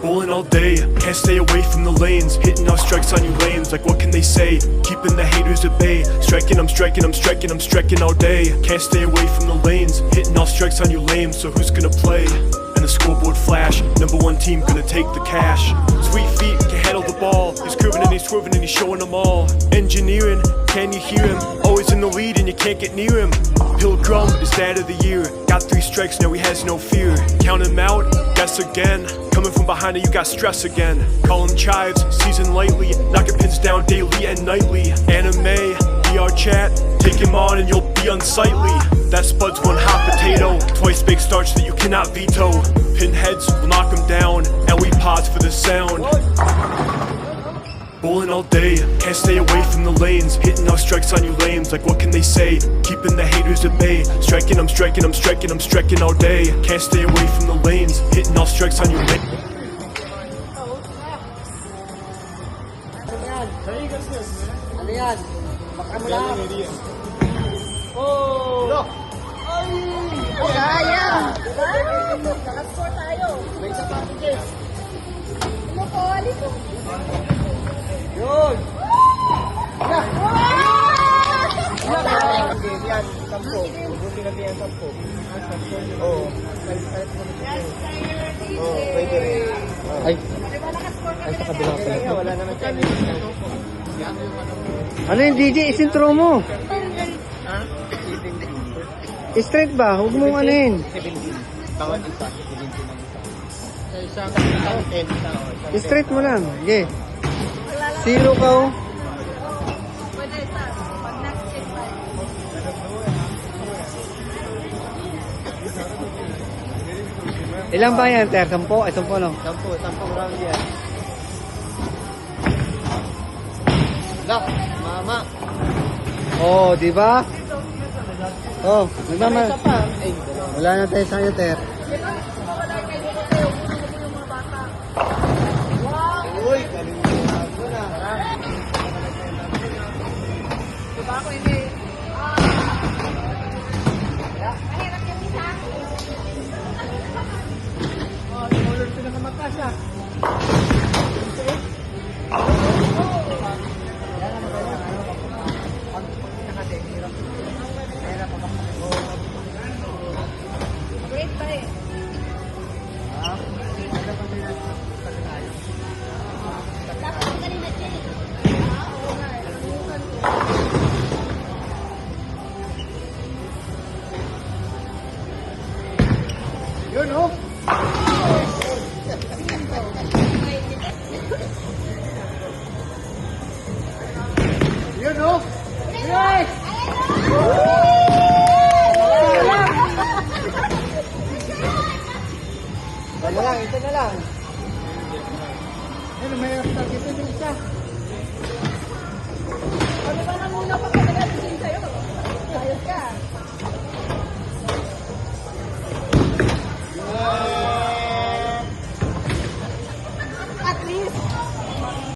Bowling all day, can't stay away from the lanes. Hitting off strikes on you lanes, like what can they say? Keeping the haters at bay. Striking, I'm striking, I'm striking, I'm striking all day. Can't stay away from the lanes. Hitting off strikes on you lames, so who's gonna play? And the scoreboard flash, #1 team gonna take the cash. Sweet feet, can handle the ball. He's grooving and he's swerving and he's showing them all. Engineering, can you hear him? Always in the lead and you can't get near him. Pilgrim is dad of the year. Got 3 strikes, now he has no fear. Count him out, guess again. Coming from behind it, you got stress again. Call him chives, season lightly. Knocking pins down daily and nightly. Anime, VR chat. Take him on and you'll be unsightly. That Spud's one hot potato. Twice big starch that you cannot veto. Pinheads will knock him down. And we pause for the sound. Bowling all day, can't stay away from the lanes. Hitting off strikes on you lames, like what can they say? Keeping the haters at bay. Striking, I'm striking, I'm striking, I'm striking all day. Can't stay away from the lanes. Hitting off strikes on you lames. Ano yan? Baka mo lang. Oh! Ay! Sayang! Nakascore tayo. May isa pa ako, Jess. Ano po? Alito. Yun! Yan! Yan! 10. Buti na yan 10. Oo. Oo, pwede rin. Ay! Ay, sa kabila pala. Wala na nagkanin. Ano yung DJ? Isintro mo. Straight ba? Huwag mong ano yun. 17. Tawad isa. 17 ang isa. Straight mo lang. Okay. 0 ka oh. Ilan ba yan, Ter? 10? Ay, 10 no? 10 round yan. Lock, mama. Oh, di ba? Oh, May isa pa. Ay, wala na tayo sa'yo, Ter. uy, kalimutan ko na. Diba ako hindi? Mahirap yung isa. Oh, tumulog sila na magkasya. Great pa eh. Yun oh. Yun oh. Yes! Ano lang, ito na lang. Ano, may target ito isa. Ano ba nang una pa